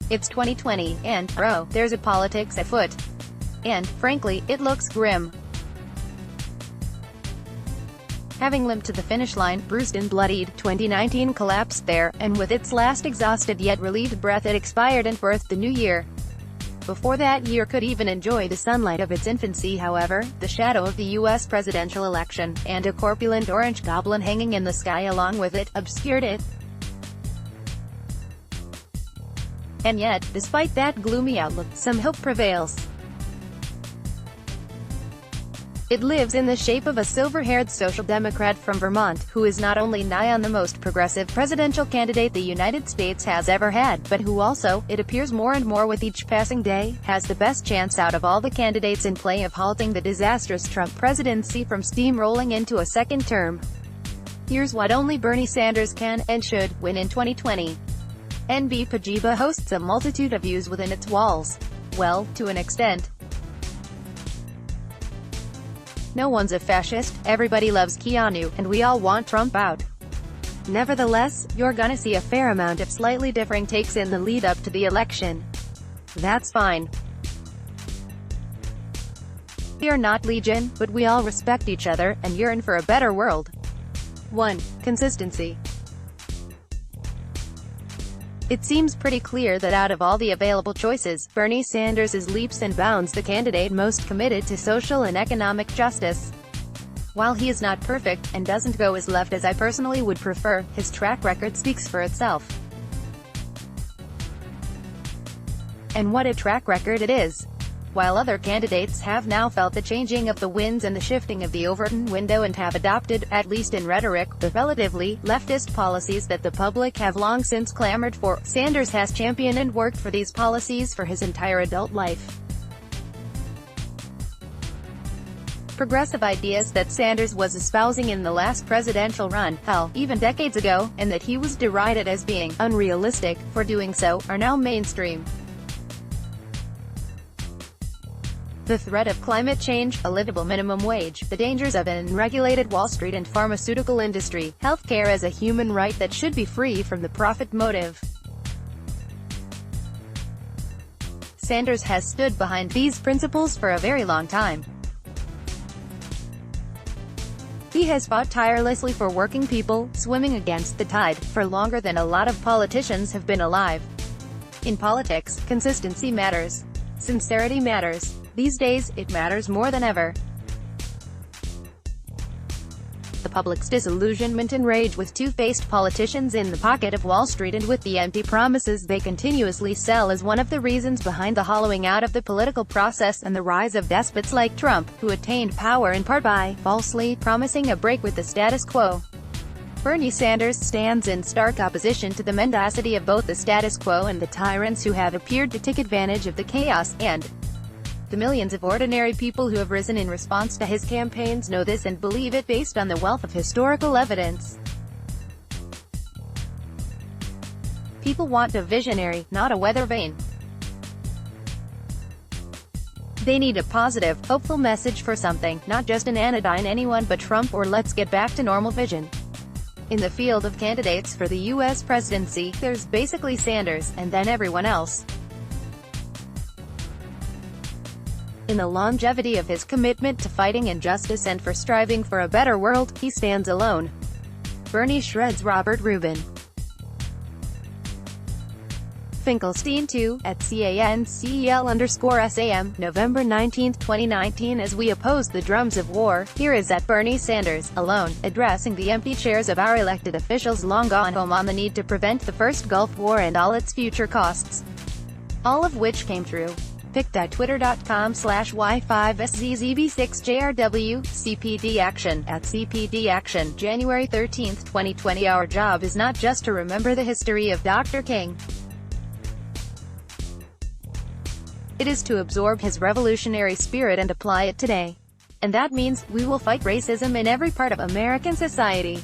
It's 2020, and, bro, there's a politics afoot. And, frankly, it looks grim. Having limped to the finish line, bruised and bloodied, 2019 collapsed there, and with its last exhausted yet relieved breath it expired and birthed the new year. Before that year could even enjoy the sunlight of its infancy, however, the shadow of the U.S. presidential election, and a corpulent orange goblin hanging in the sky along with it, obscured it. And yet, despite that gloomy outlook, some hope prevails. It lives in the shape of a silver-haired social democrat from Vermont, who is not only nigh on the most progressive presidential candidate the United States has ever had, but who also, it appears more and more with each passing day, has the best chance out of all the candidates in play of halting the disastrous Trump presidency from steamrolling into a second term. Here's what only Bernie Sanders can, and should, win in 2020. NB Pajiba hosts a multitude of views within its walls. Well, to an extent. No one's a fascist, everybody loves Keanu, and we all want Trump out. Nevertheless, you're gonna see a fair amount of slightly differing takes in the lead-up to the election. That's fine. We are not legion, but we all respect each other, and yearn for a better world. 1. Consistency. It seems pretty clear that out of all the available choices, Bernie Sanders is leaps and bounds the candidate most committed to social and economic justice. While he is not perfect, and doesn't go as left as I personally would prefer, his track record speaks for itself. And what a track record it is! While other candidates have now felt the changing of the winds and the shifting of the Overton window and have adopted, at least in rhetoric, the relatively leftist policies that the public have long since clamored for, Sanders has championed and worked for these policies for his entire adult life. Progressive ideas that Sanders was espousing in the last presidential run, hell, even decades ago, and that he was derided as being unrealistic for doing so, are now mainstream. The threat of climate change, a livable minimum wage, the dangers of an unregulated Wall Street and pharmaceutical industry, healthcare as a human right that should be free from the profit motive. Sanders has stood behind these principles for a very long time. He has fought tirelessly for working people, swimming against the tide, for longer than a lot of politicians have been alive. In politics, consistency matters. Sincerity matters. These days, it matters more than ever. The public's disillusionment and rage with two-faced politicians in the pocket of Wall Street and with the empty promises they continuously sell is one of the reasons behind the hollowing out of the political process and the rise of despots like Trump, who attained power in part by falsely promising a break with the status quo. Bernie Sanders stands in stark opposition to the mendacity of both the status quo and the tyrants who have appeared to take advantage of the chaos, and the millions of ordinary people who have risen in response to his campaigns know this and believe it based on the wealth of historical evidence. People want a visionary, not a weather vane. They need a positive, hopeful message for something, not just an anodyne anyone but Trump or let's get back to normal vision. In the field of candidates for the U.S. presidency, there's basically Sanders, and then everyone else. In the longevity of his commitment to fighting injustice and for striving for a better world, he stands alone. Bernie shreds Robert Rubin. Finkelstein 2, at CANCEL_SAM, November 19, 2019. As we oppose the drums of war, here is at Bernie Sanders, alone, addressing the empty chairs of our elected officials long gone home on the need to prevent the first Gulf War and all its future costs. All of which came true. pic.twitter.com/Y5SZZB6JRW, CPD Action, at CPD Action, January 13, 2020. Our job is not just to remember the history of Dr. King. It is to absorb his revolutionary spirit and apply it today. And that means, we will fight racism in every part of American society.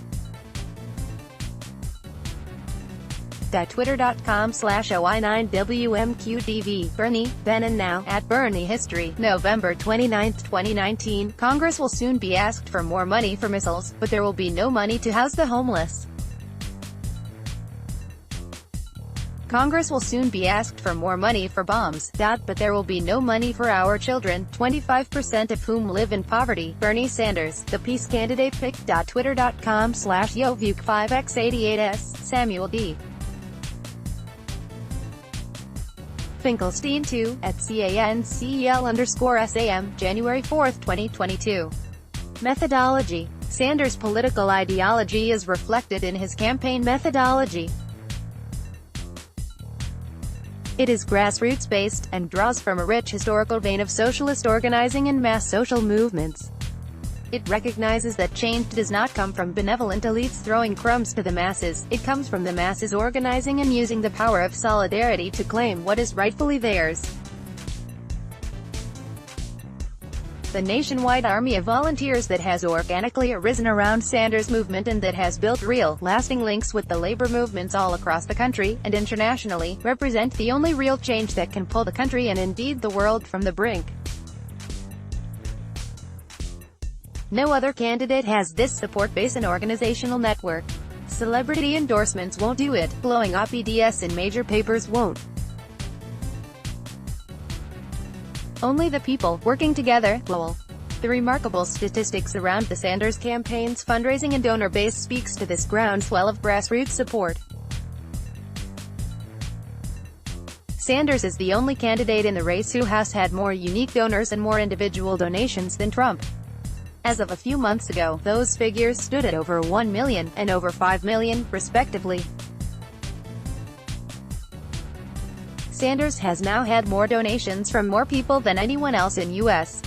Twitter.com/OI9WMQDV, Bernie, then and now, at Bernie History, November 29, 2019. Congress will soon be asked for more money for missiles, but there will be no money to house the homeless. Congress will soon be asked for more money for bombs, but there will be no money for our children, 25% of whom live in poverty. Bernie Sanders, the peace candidate picked. Twitter.com/Yovuk5x88s, Samuel D. Finkelstein 2, at CANCEL_SAM, January 4, 2022. Methodology. Sanders' political ideology is reflected in his campaign methodology. It is grassroots-based, and draws from a rich historical vein of socialist organizing and mass social movements. It recognizes that change does not come from benevolent elites throwing crumbs to the masses, it comes from the masses organizing and using the power of solidarity to claim what is rightfully theirs. The nationwide army of volunteers that has organically arisen around Sanders' movement and that has built real, lasting links with the labor movements all across the country, and internationally, represent the only real change that can pull the country and indeed the world from the brink. No other candidate has this support base and organizational network. Celebrity endorsements won't do it, blowing up EDS in major papers won't. Only the people, working together, will. The remarkable statistics around the Sanders campaign's fundraising and donor base speaks to this groundswell of grassroots support. Sanders is the only candidate in the race who has had more unique donors and more individual donations than Trump. As of a few months ago, those figures stood at over 1 million, and over 5 million, respectively. Sanders has now had more donations from more people than anyone else in U.S.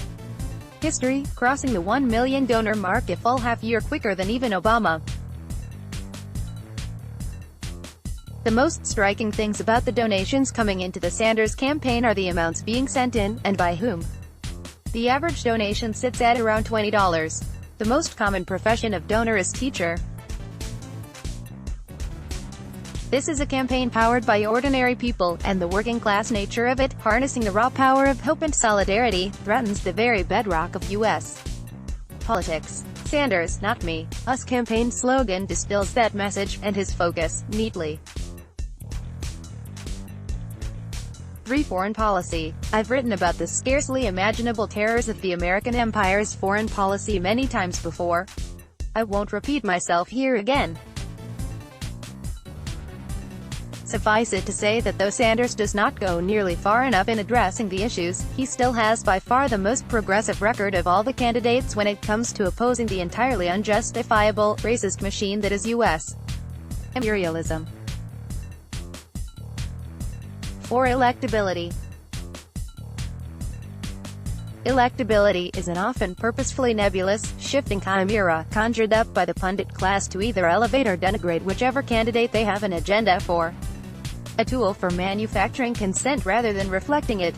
history, crossing the 1 million donor mark a full half-year quicker than even Obama. The most striking things about the donations coming into the Sanders campaign are the amounts being sent in, and by whom. The average donation sits at around $20. The most common profession of donor is teacher. This is a campaign powered by ordinary people, and the working-class nature of it, harnessing the raw power of hope and solidarity, threatens the very bedrock of U.S. politics. Sanders, not me, us campaign slogan distills that message, and his focus, neatly. 3. Foreign policy. I've written about the scarcely imaginable terrors of the American empire's foreign policy many times before. I won't repeat myself here again. Suffice it to say that though Sanders does not go nearly far enough in addressing the issues, he still has by far the most progressive record of all the candidates when it comes to opposing the entirely unjustifiable, racist machine that is U.S. imperialism. 4. Electability. Electability is an often purposefully nebulous, shifting chimera, conjured up by the pundit class to either elevate or denigrate whichever candidate they have an agenda for. A tool for manufacturing consent rather than reflecting it.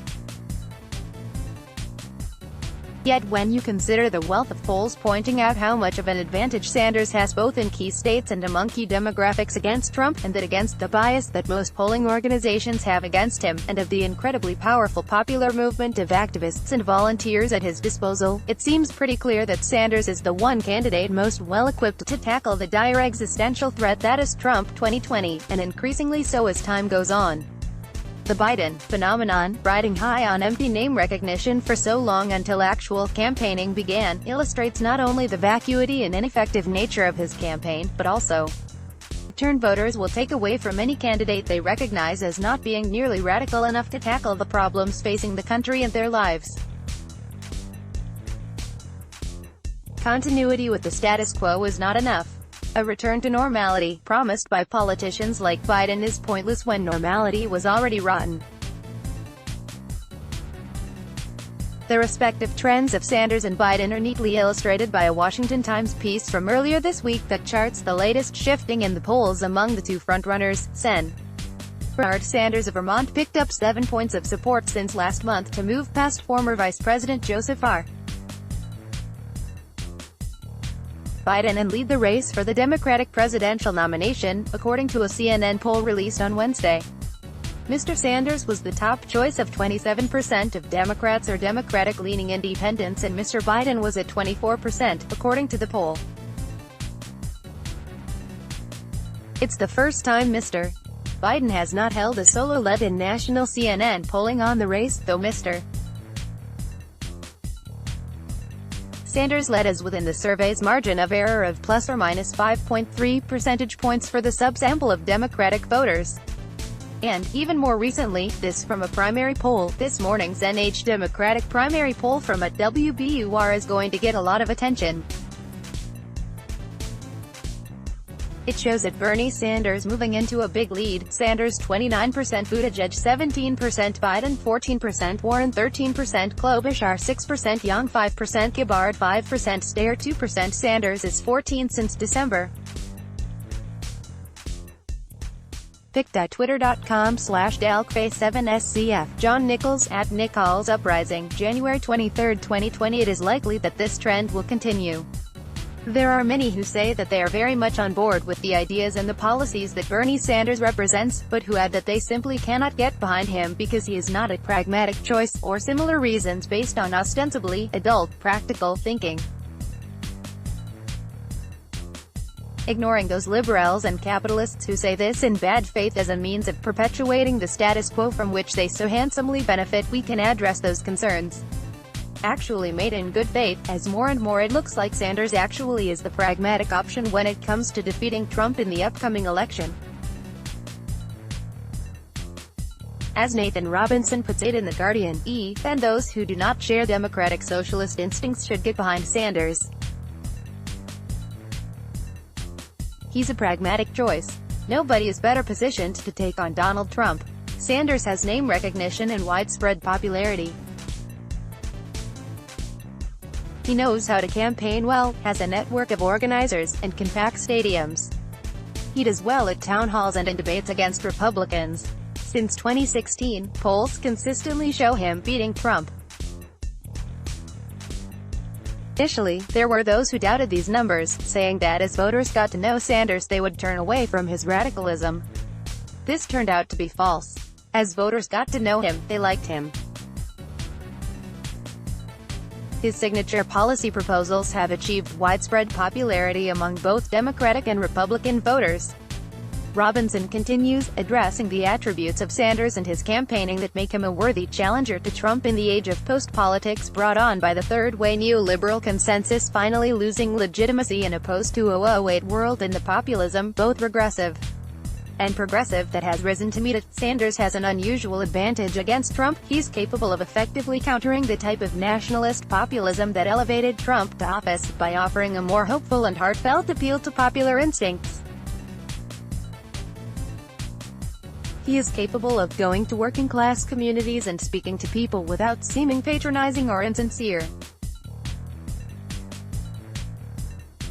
Yet when you consider the wealth of polls pointing out how much of an advantage Sanders has both in key states and among key demographics against Trump, and that against the bias that most polling organizations have against him, and of the incredibly powerful popular movement of activists and volunteers at his disposal, it seems pretty clear that Sanders is the one candidate most well-equipped to tackle the dire existential threat that is Trump 2020, and increasingly so as time goes on. The Biden phenomenon, riding high on empty name recognition for so long until actual campaigning began, illustrates not only the vacuity and ineffective nature of his campaign, but also turn voters will take away from any candidate they recognize as not being nearly radical enough to tackle the problems facing the country and their lives. Continuity with the status quo is not enough. A return to normality, promised by politicians like Biden, is pointless when normality was already rotten. The respective trends of Sanders and Biden are neatly illustrated by a Washington Times piece from earlier this week that charts the latest shifting in the polls among the two frontrunners. Sen. Bernard Sanders of Vermont picked up 7 points of support since last month to move past former Vice President Joseph R. Biden and lead the race for the Democratic presidential nomination, according to a CNN poll released on Wednesday. Mr. Sanders was the top choice of 27% of Democrats or Democratic-leaning independents, and Mr. Biden was at 24%, according to the poll. It's the first time Mr. Biden has not held a solo lead in national CNN polling on the race, though Mr. Sanders led as within the survey's margin of error of plus or minus 5.3 percentage points for the subsample of Democratic voters. And, even more recently, this from a primary poll. This morning's NH Democratic primary poll from at WBUR is going to get a lot of attention. It shows that Bernie Sanders moving into a big lead. Sanders 29%, Buttigieg 17%, Biden 14%, Warren 13%, Klobuchar 6%, Young 5%, Gabbard 5%, Steyer 2%. Sanders is 14% since December. pic.twitter.com/dalkface7scf. John Nichols, at Nichols Uprising, January 23, 2020. It is likely that this trend will continue. There are many who say that they are very much on board with the ideas and the policies that Bernie Sanders represents, but who add that they simply cannot get behind him because he is not a pragmatic choice, or similar reasons based on ostensibly adult, practical thinking. Ignoring those liberals and capitalists who say this in bad faith as a means of perpetuating the status quo from which they so handsomely benefit, we can address those concerns. Actually made in good faith, as more and more it looks like Sanders actually is the pragmatic option when it comes to defeating Trump in the upcoming election. As Nathan Robinson puts it in The Guardian, then those who do not share democratic socialist instincts should get behind Sanders. He's a pragmatic choice. Nobody is better positioned to take on Donald Trump. Sanders has name recognition and widespread popularity. He knows how to campaign well, has a network of organizers, and can pack stadiums. He does well at town halls and in debates against Republicans. Since 2016, polls consistently show him beating Trump. Initially, there were those who doubted these numbers, saying that as voters got to know Sanders they would turn away from his radicalism. This turned out to be false. As voters got to know him, they liked him. His signature policy proposals have achieved widespread popularity among both Democratic and Republican voters. Robinson continues, addressing the attributes of Sanders and his campaigning that make him a worthy challenger to Trump in the age of post-politics brought on by the third-way neoliberal consensus finally losing legitimacy in a post-2008 world and the populism, both regressive and progressive, that has risen to meet it. Sanders has an unusual advantage against Trump. He's capable of effectively countering the type of nationalist populism that elevated Trump to office, by offering a more hopeful and heartfelt appeal to popular instincts. He is capable of going to working-class communities and speaking to people without seeming patronizing or insincere.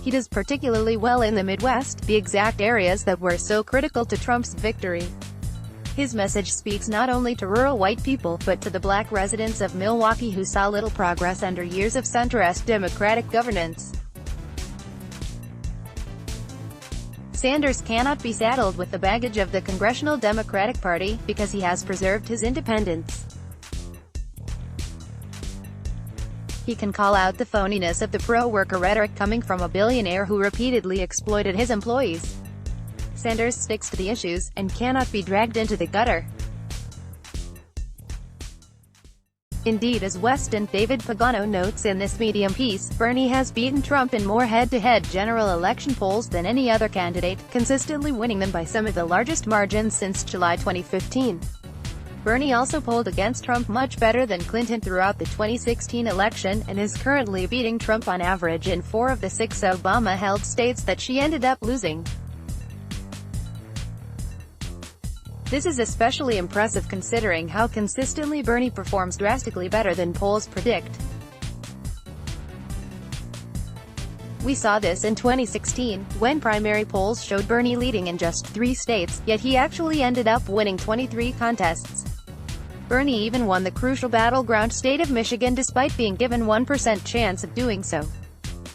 He does particularly well in the Midwest, the exact areas that were so critical to Trump's victory. His message speaks not only to rural white people, but to the black residents of Milwaukee who saw little progress under years of centrist Democratic governance. Sanders cannot be saddled with the baggage of the Congressional Democratic Party, because he has preserved his independence. He can call out the phoniness of the pro-worker rhetoric coming from a billionaire who repeatedly exploited his employees. Sanders sticks to the issues, and cannot be dragged into the gutter. Indeed, as Weston David Pagano notes in this Medium piece, Bernie has beaten Trump in more head-to-head general election polls than any other candidate, consistently winning them by some of the largest margins since July 2015. Bernie also polled against Trump much better than Clinton throughout the 2016 election, and is currently beating Trump on average in 4 of the 6 Obama-held states that she ended up losing. This is especially impressive considering how consistently Bernie performs drastically better than polls predict. We saw this in 2016, when primary polls showed Bernie leading in just 3 states, yet he actually ended up winning 23 contests. Bernie even won the crucial battleground state of Michigan despite being given 1% chance of doing so.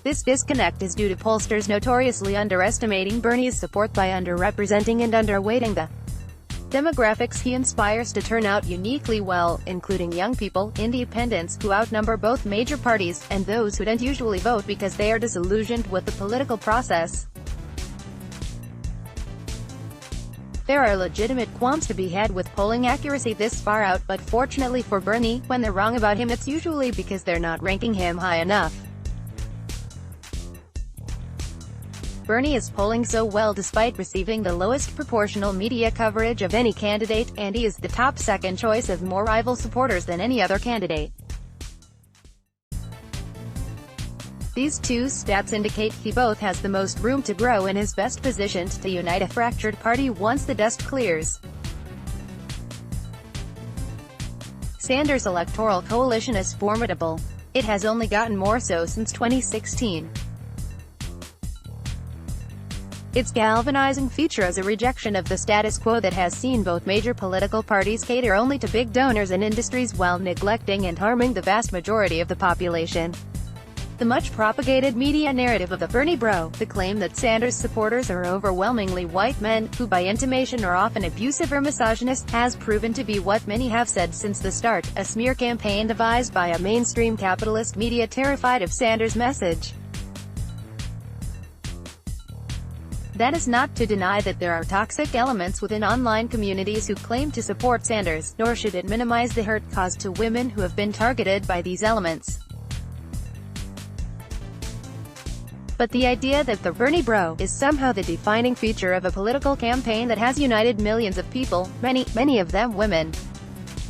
This disconnect is due to pollsters notoriously underestimating Bernie's support by underrepresenting and underweighting the demographics he inspires to turn out uniquely well, including young people, independents, who outnumber both major parties, and those who don't usually vote because they are disillusioned with the political process. There are legitimate qualms to be had with polling accuracy this far out, but fortunately for Bernie, when they're wrong about him it's usually because they're not ranking him high enough. Bernie is polling so well despite receiving the lowest proportional media coverage of any candidate, and he is the top second choice of more rival supporters than any other candidate. These two stats indicate he both has the most room to grow and is best positioned to unite a fractured party once the dust clears. Sanders' electoral coalition is formidable. It has only gotten more so since 2016. Its galvanizing feature is a rejection of the status quo that has seen both major political parties cater only to big donors and industries while neglecting and harming the vast majority of the population. The much-propagated media narrative of the Bernie bro, the claim that Sanders supporters are overwhelmingly white men, who by intimation are often abusive or misogynist, has proven to be what many have said since the start, a smear campaign devised by a mainstream capitalist media terrified of Sanders' message. That is not to deny that there are toxic elements within online communities who claim to support Sanders, nor should it minimize the hurt caused to women who have been targeted by these elements. But the idea that the Bernie bro is somehow the defining feature of a political campaign that has united millions of people, many of them women,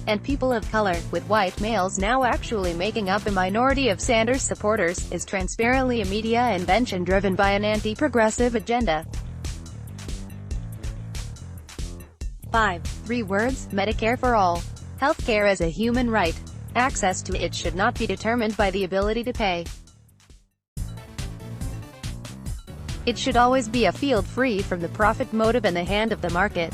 and people of color, with white males now actually making up a minority of Sanders supporters, is transparently a media invention driven by an anti-progressive agenda. 5. 3 words: Medicare for all. Healthcare is a human right. Access to it should not be determined by the ability to pay. It should always be a field free from the profit motive and the hand of the market.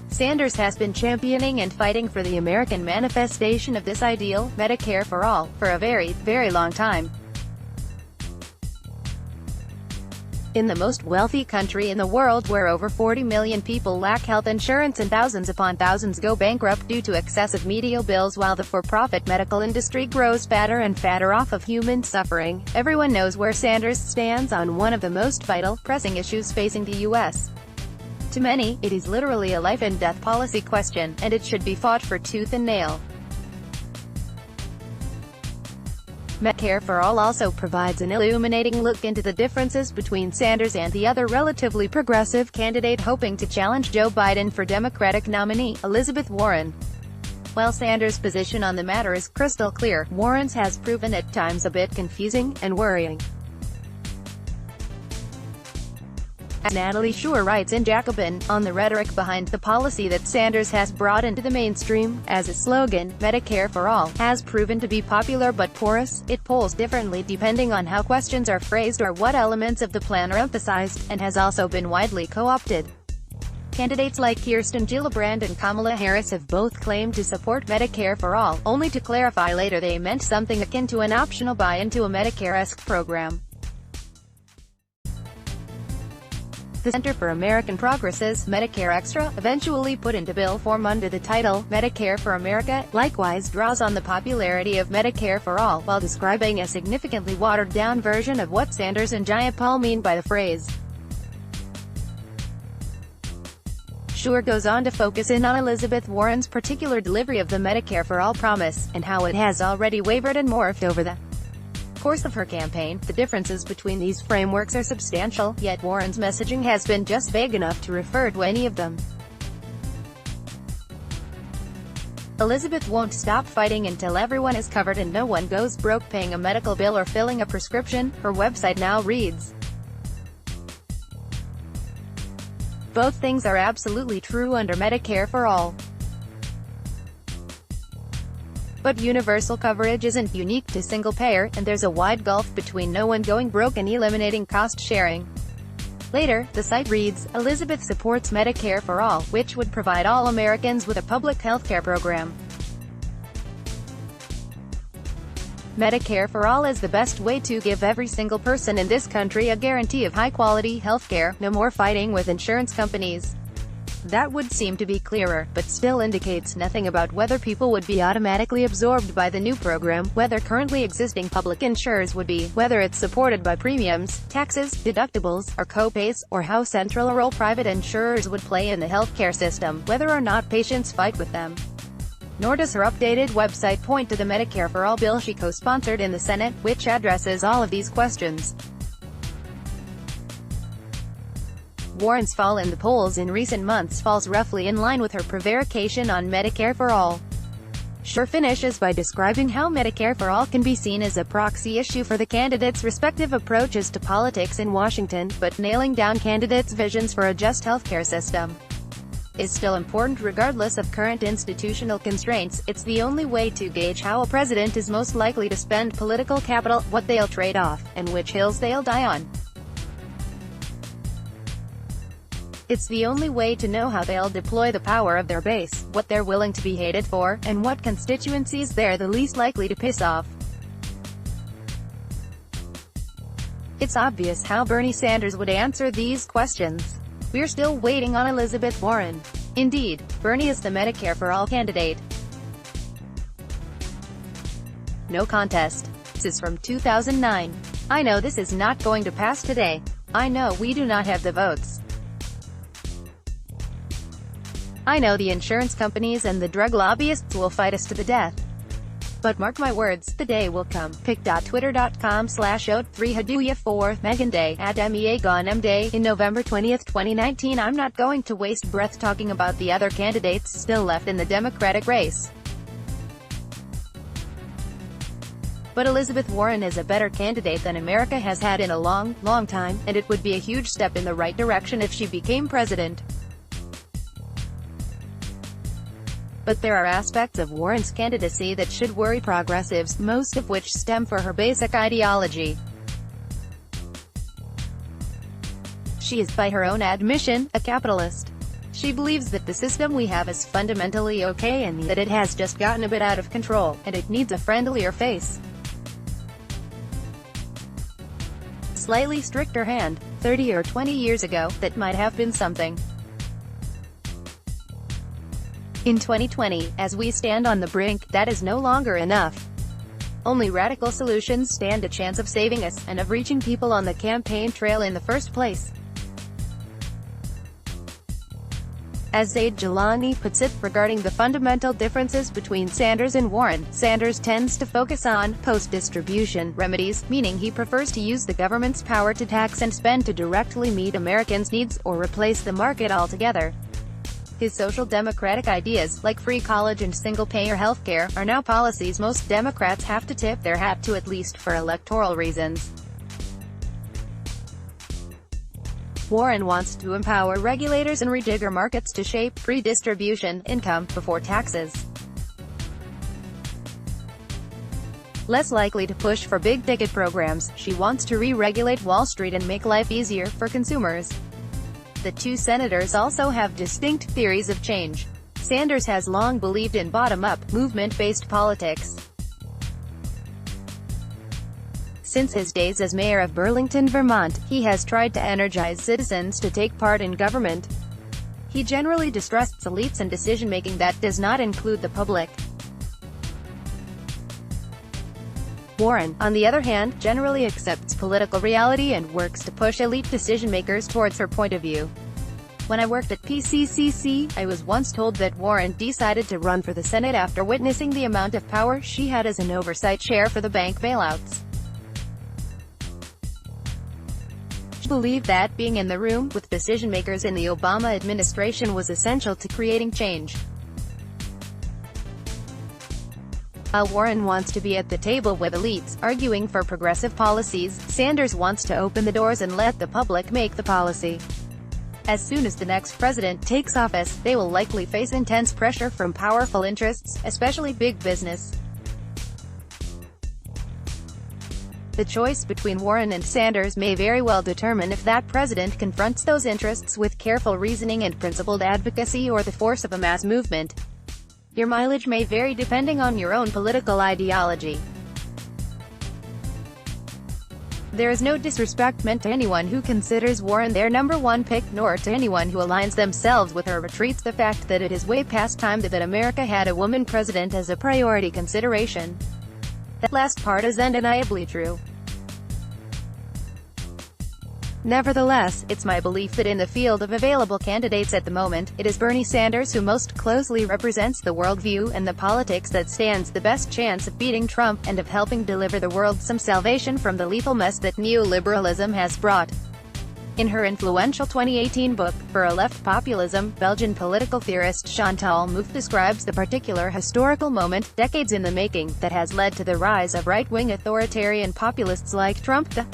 Sanders has been championing and fighting for the American manifestation of this ideal, Medicare for all, for a very, very long time. In the most wealthy country in the world, where over 40 million people lack health insurance and thousands upon thousands go bankrupt due to excessive medical bills while the for-profit medical industry grows fatter and fatter off of human suffering, everyone knows where Sanders stands on one of the most vital, pressing issues facing the U.S. To many, it is literally a life-and-death policy question, and it should be fought for tooth and nail. Medicare for All also provides an illuminating look into the differences between Sanders and the other relatively progressive candidate hoping to challenge Joe Biden for Democratic nominee, Elizabeth Warren. While Sanders' position on the matter is crystal clear, Warren's has proven at times a bit confusing and worrying. As Natalie Schuer writes in Jacobin, on the rhetoric behind the policy that Sanders has brought into the mainstream, as a slogan, Medicare for All, has proven to be popular but porous. It polls differently depending on how questions are phrased or what elements of the plan are emphasized, and has also been widely co-opted. Candidates like Kirsten Gillibrand and Kamala Harris have both claimed to support Medicare for All, only to clarify later they meant something akin to an optional buy-in to a Medicare-esque program. The Center for American Progress's Medicare Extra, eventually put into bill form under the title, Medicare for America, likewise draws on the popularity of Medicare for All, while describing a significantly watered-down version of what Sanders and Jayapal mean by the phrase. Schuer goes on to focus in on Elizabeth Warren's particular delivery of the Medicare for All promise, and how it has already wavered and morphed over the course of her campaign. The differences between these frameworks are substantial, yet Warren's messaging has been just vague enough to refer to any of them. Elizabeth won't stop fighting until everyone is covered and no one goes broke paying a medical bill or filling a prescription, her website now reads. Both things are absolutely true under Medicare for All. But universal coverage isn't unique to single-payer, and there's a wide gulf between no one going broke and eliminating cost-sharing. Later, the site reads, Elizabeth supports Medicare for All, which would provide all Americans with a public health care program. Medicare for All is the best way to give every single person in this country a guarantee of high-quality health care, no more fighting with insurance companies. That would seem to be clearer, but still indicates nothing about whether people would be automatically absorbed by the new program, whether currently existing public insurers would be, whether it's supported by premiums, taxes, deductibles, or co-pays, or how central a role private insurers would play in the healthcare system, whether or not patients fight with them. Nor does her updated website point to the Medicare for All bill she co-sponsored in the Senate, which addresses all of these questions. Warren's fall in the polls in recent months falls roughly in line with her prevarication on Medicare for All. She finishes by describing how Medicare for All can be seen as a proxy issue for the candidates' respective approaches to politics in Washington, but nailing down candidates' visions for a just healthcare system is still important regardless of current institutional constraints. It's the only way to gauge how a president is most likely to spend political capital, what they'll trade off, and which hills they'll die on. It's the only way to know how they'll deploy the power of their base, what they're willing to be hated for, and what constituencies they're the least likely to piss off. It's obvious how Bernie Sanders would answer these questions. We're still waiting on Elizabeth Warren. Indeed, Bernie is the Medicare for All candidate. No contest. This is from 2009. I know this is not going to pass today. I know we do not have the votes. I know the insurance companies and the drug lobbyists will fight us to the death. But mark my words, the day will come. pic.twitter.com/oat3haduya4 Megan Day @MEAGONM Day. In November 20, 2019, I'm not going to waste breath talking about the other candidates still left in the Democratic race. But Elizabeth Warren is a better candidate than America has had in a long, long time, and it would be a huge step in the right direction if she became president. But there are aspects of Warren's candidacy that should worry progressives, most of which stem from her basic ideology. She is, by her own admission, a capitalist. She believes that the system we have is fundamentally okay and that it has just gotten a bit out of control, and it needs a friendlier face. Slightly stricter hand. 30 or 20 years ago, that might have been something. In 2020, as we stand on the brink, that is no longer enough. Only radical solutions stand a chance of saving us, and of reaching people on the campaign trail in the first place. As Zaid Jilani puts it, regarding the fundamental differences between Sanders and Warren, Sanders tends to focus on post-distribution remedies, meaning he prefers to use the government's power to tax and spend to directly meet Americans' needs, or replace the market altogether. His social democratic ideas, like free college and single-payer healthcare, are now policies most Democrats have to tip their hat to, at least for electoral reasons. Warren wants to empower regulators and rejigger markets to shape redistribution, income, before taxes. Less likely to push for big-ticket programs, she wants to re-regulate Wall Street and make life easier for consumers. The two senators also have distinct theories of change. Sanders has long believed in bottom-up, movement-based politics. Since his days as mayor of Burlington, Vermont, he has tried to energize citizens to take part in government. He generally distrusts elites and decision-making that does not include the public. Warren, on the other hand, generally accepts political reality and works to push elite decision-makers towards her point of view. When I worked at PCCC, I was once told that Warren decided to run for the Senate after witnessing the amount of power she had as an oversight chair for the bank bailouts. She believed that being in the room with decision-makers in the Obama administration was essential to creating change. While Warren wants to be at the table with elites, arguing for progressive policies, Sanders wants to open the doors and let the public make the policy. As soon as the next president takes office, they will likely face intense pressure from powerful interests, especially big business. The choice between Warren and Sanders may very well determine if that president confronts those interests with careful reasoning and principled advocacy or the force of a mass movement. Your mileage may vary depending on your own political ideology. There is no disrespect meant to anyone who considers Warren their number one pick, nor to anyone who aligns themselves with her, but treats the fact that it is way past time that America had a woman president as a priority consideration. That last part is undeniably true. Nevertheless, it's my belief that in the field of available candidates at the moment, it is Bernie Sanders who most closely represents the worldview and the politics that stands the best chance of beating Trump, and of helping deliver the world some salvation from the lethal mess that neoliberalism has brought. In her influential 2018 book, For a Left Populism, Belgian political theorist Chantal Mouffe describes the particular historical moment, decades in the making, that has led to the rise of right-wing authoritarian populists like Trump. The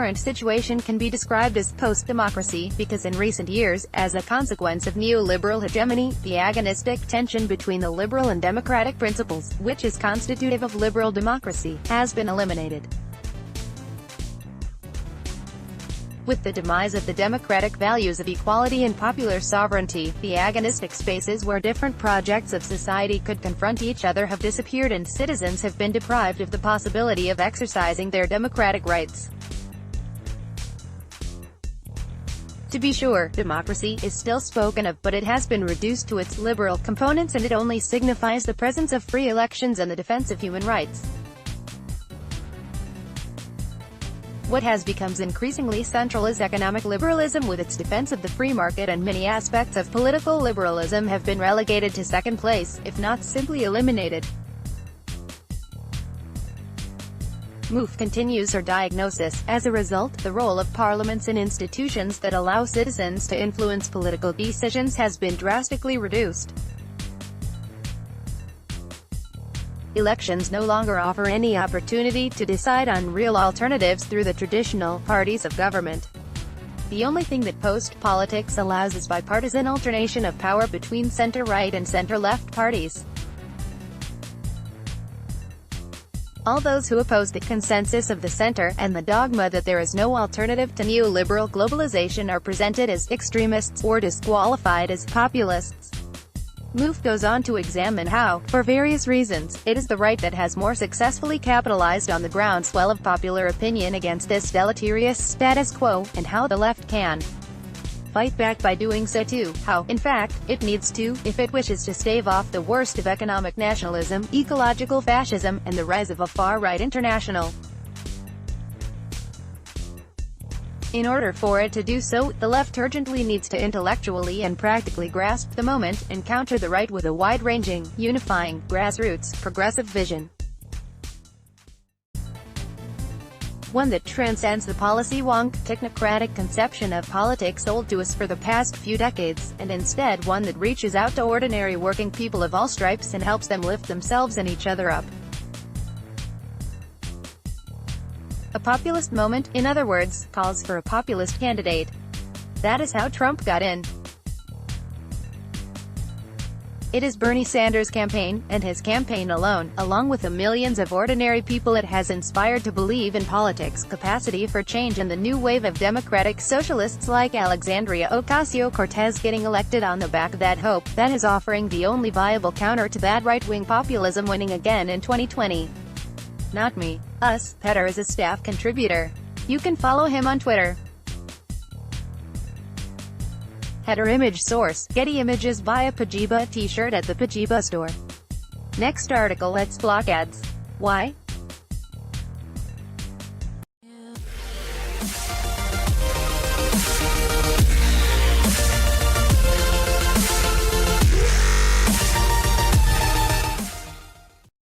current situation can be described as post-democracy, because in recent years, as a consequence of neoliberal hegemony, the agonistic tension between the liberal and democratic principles, which is constitutive of liberal democracy, has been eliminated. With the demise of the democratic values of equality and popular sovereignty, the agonistic spaces where different projects of society could confront each other have disappeared, and citizens have been deprived of the possibility of exercising their democratic rights. To be sure, democracy is still spoken of, but it has been reduced to its liberal components, and it only signifies the presence of free elections and the defense of human rights. What has become increasingly central is economic liberalism, with its defense of the free market, and many aspects of political liberalism have been relegated to second place, if not simply eliminated. Mouffe continues her diagnosis. As a result, the role of parliaments and institutions that allow citizens to influence political decisions has been drastically reduced. Elections no longer offer any opportunity to decide on real alternatives through the traditional parties of government. The only thing that post-politics allows is bipartisan alternation of power between center-right and center-left parties. All those who oppose the consensus of the center, and the dogma that there is no alternative to neoliberal globalization, are presented as extremists, or disqualified as populists. Mouffe goes on to examine how, for various reasons, it is the right that has more successfully capitalized on the groundswell of popular opinion against this deleterious status quo, and how the left can fight back by doing so too, how, in fact, it needs to, if it wishes to stave off the worst of economic nationalism, ecological fascism, and the rise of a far-right international. In order for it to do so, the left urgently needs to intellectually and practically grasp the moment, and counter the right with a wide-ranging, unifying, grassroots, progressive vision. One that transcends the policy-wonk, technocratic conception of politics sold to us for the past few decades, and instead one that reaches out to ordinary working people of all stripes and helps them lift themselves and each other up. A populist moment, in other words, calls for a populist candidate. That is how Trump got in. It is Bernie Sanders' campaign, and his campaign alone, along with the millions of ordinary people it has inspired to believe in politics' capacity for change, and the new wave of democratic socialists like Alexandria Ocasio-Cortez getting elected on the back of that hope, that is offering the only viable counter to that right-wing populism winning again in 2020. Not me. Us. Petter is a staff contributor. You can follow him on Twitter. Header image source, Getty Images. Buy a Pajiba t-shirt at the Pajiba store. Next article. Let's block ads. Why?